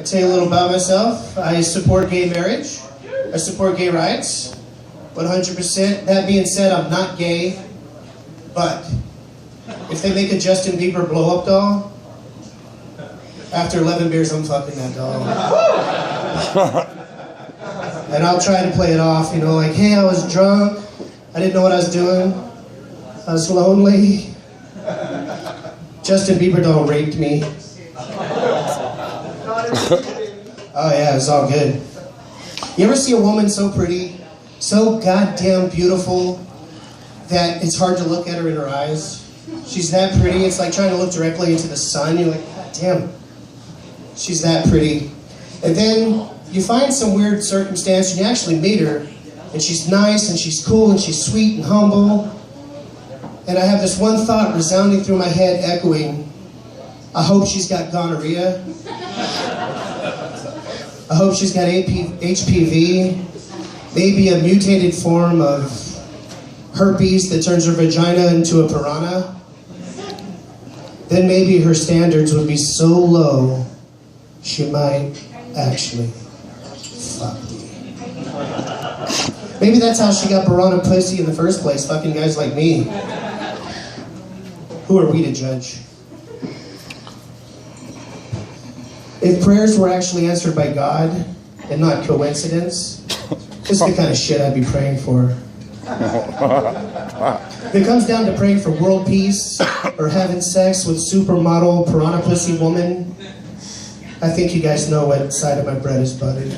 tell you a little about myself. I support gay marriage. I support gay rights. 100%. That being said, I'm not gay. But if they make a Justin Bieber blow-up doll, after 11 beers, I'm fucking that doll. And I'll try to play it off, you know, like, hey, I was drunk. I didn't know what I was doing. I was lonely. Justin Bieber doll raped me. Oh yeah, it was all good. You ever see a woman so pretty, so goddamn beautiful, that it's hard to look at her in her eyes? She's that pretty, it's like trying to look directly into the sun. You're like, God damn, she's that pretty. And then you find some weird circumstance and you actually meet her, and she's nice and she's cool and she's sweet and humble. And I have this one thought resounding through my head, echoing, I hope she's got gonorrhea. I hope she's got HPV, maybe a mutated form of herpes that turns her vagina into a piranha. Then maybe her standards would be so low, she might actually fuck me. Maybe that's how she got piranha pussy in the first place, fucking guys like me. Who are we to judge? If prayers were actually answered by God and not coincidence, this is the kind of shit I'd be praying for. If it comes down to praying for world peace or having sex with supermodel piranha pussy woman, I think you guys know what side of my bread is buttered.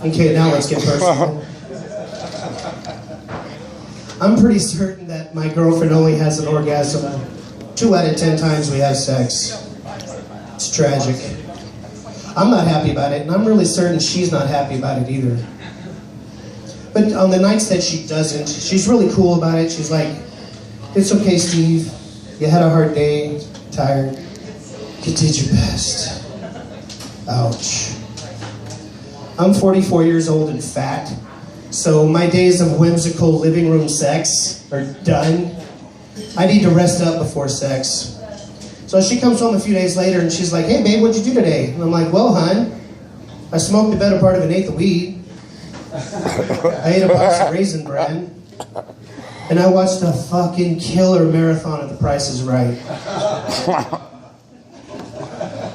Okay, now let's get personal. I'm pretty certain that my girlfriend only has an orgasm 2 out of 10 times we have sex. It's tragic. I'm not happy about it, and I'm really certain she's not happy about it either. But on the nights that she doesn't, she's really cool about it. She's like, it's okay, Steve. You had a hard day, tired. You did your best. Ouch. I'm 44 years old and fat, so my days of whimsical living room sex are done. I need to rest up before sex. So she comes home a few days later and she's like, hey babe, what'd you do today? And I'm like, well, hon, I smoked the better part of an eighth of weed. I ate a box of Raisin Bran. And I watched a fucking killer marathon of The Price is Right.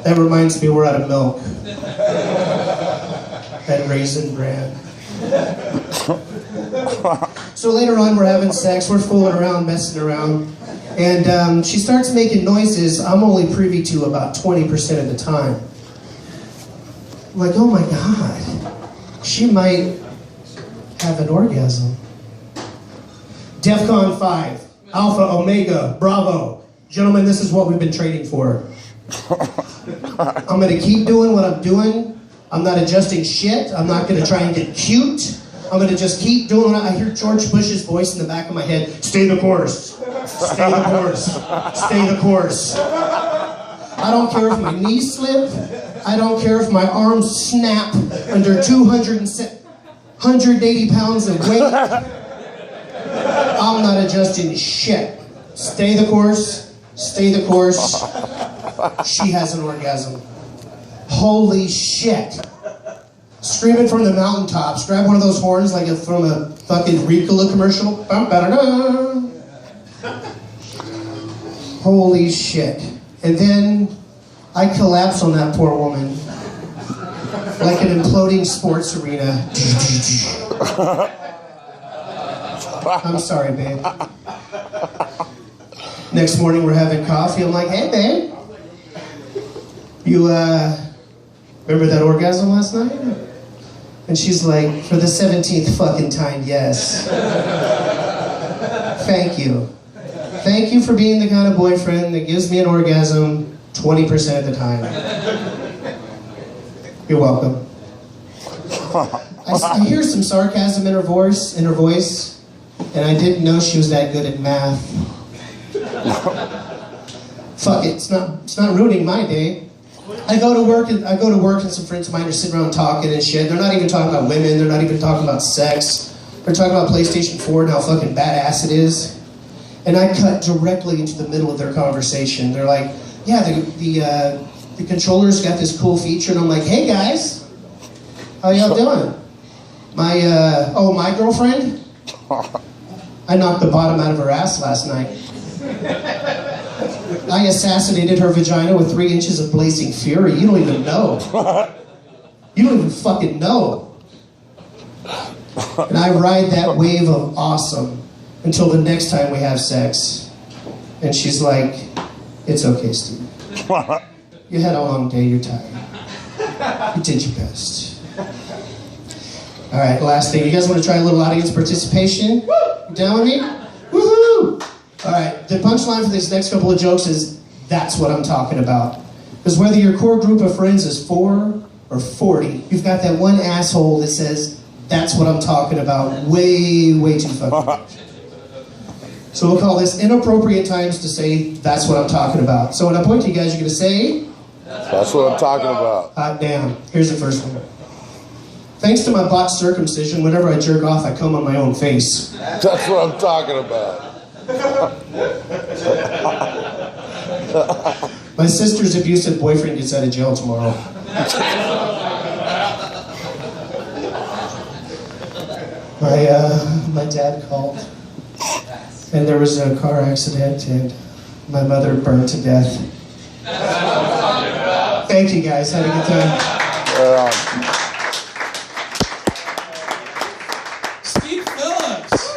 That reminds me we're out of milk. And Raisin Bran. So later on we're having sex, we're fooling around, messing around, and she starts making noises I'm only privy to about 20% of the time. I'm like, oh my God, she might have an orgasm. DEFCON 5, Alpha, Omega, Bravo. Gentlemen, this is what we've been training for. I'm gonna keep doing what I'm doing. I'm not adjusting shit. I'm not gonna try and get cute. I'm gonna just keep doing it. I hear George Bush's voice in the back of my head. Stay the course. Stay the course. Stay the course. I don't care if my knees slip. I don't care if my arms snap under 180 pounds of weight. I'm not adjusting shit. Stay the course. Stay the course. She has an orgasm. Holy shit. Screaming from the mountaintops. Grab one of those horns like from a fucking Ricola commercial. Holy shit. And then I collapse on that poor woman like an imploding sports arena. I'm sorry, babe. Next morning we're having coffee. I'm like, hey, babe. You, remember that orgasm last night? And she's like, for the 17th fucking time, yes. Thank you. Thank you for being the kind of boyfriend that gives me an orgasm 20% of the time. You're welcome. I hear some sarcasm in her voice, and I didn't know she was that good at math. Fuck it, it's not ruining my day. I go to work and some friends of mine are sitting around talking and shit. They're not even talking about women. They're not even talking about sex. They're talking about PlayStation 4 and how fucking badass it is. And I cut directly into the middle of their conversation. They're like, yeah, the controller's got this cool feature, and I'm like, hey guys, how y'all doing? My girlfriend, I knocked the bottom out of her ass last night. I assassinated her vagina with 3 inches of blazing fury. You don't even know. You don't even fucking know. And I ride that wave of awesome until the next time we have sex. And she's like, it's okay, Steve. You had a long day, you're tired. You did your best. All right, last thing. You guys want to try a little audience participation? You down with me? Woohoo! All right, the punchline for these next couple of jokes is, that's what I'm talking about. Because whether your core group of friends is 4 or 40, you've got that one asshole that says, that's what I'm talking about, way, way too fucking much. So we'll call this inappropriate times to say, that's what I'm talking about. So when I point to you guys, you're going to say, that's what I'm talking about. Hot damn. Here's the first one. Thanks to my botched circumcision, whenever I jerk off, I come on my own face. That's what I'm talking about. My sister's abusive boyfriend gets out of jail tomorrow. My dad called, and there was a car accident, and my mother burned to death. Thank you guys, had a good time. Steve Phillips.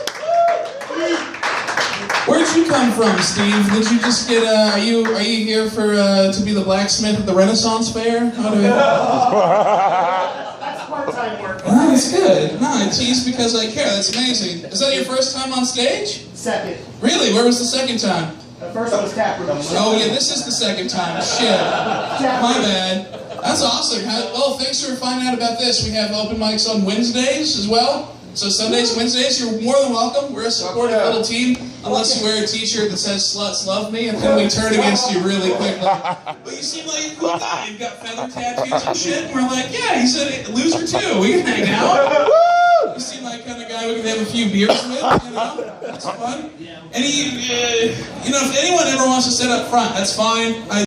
Where'd you come from, Steve? Did you just get? Are you here for to be the blacksmith at the Renaissance Fair? How do we? That's part-time work. Oh, that's good. No, I tease because I care. That's amazing. Is that your first time on stage? Second. Really? Where was the second time? The first one was taproom. Oh yeah, this is the second time. Shit. My bad. That's awesome. Well, thanks for finding out about this. We have open mics on Wednesdays as well. So Sundays, Wednesdays, you're more than welcome. We're a supportive little team, unless you wear a t-shirt that says sluts love me, and then we turn against you really quickly. But you seem like a cool guy. You've got feather tattoos and shit. And we're like, yeah, he's a loser too. We can hang out. You seem like the kind of guy we can have a few beers with, you know? That's fun. If anyone ever wants to sit up front, that's fine.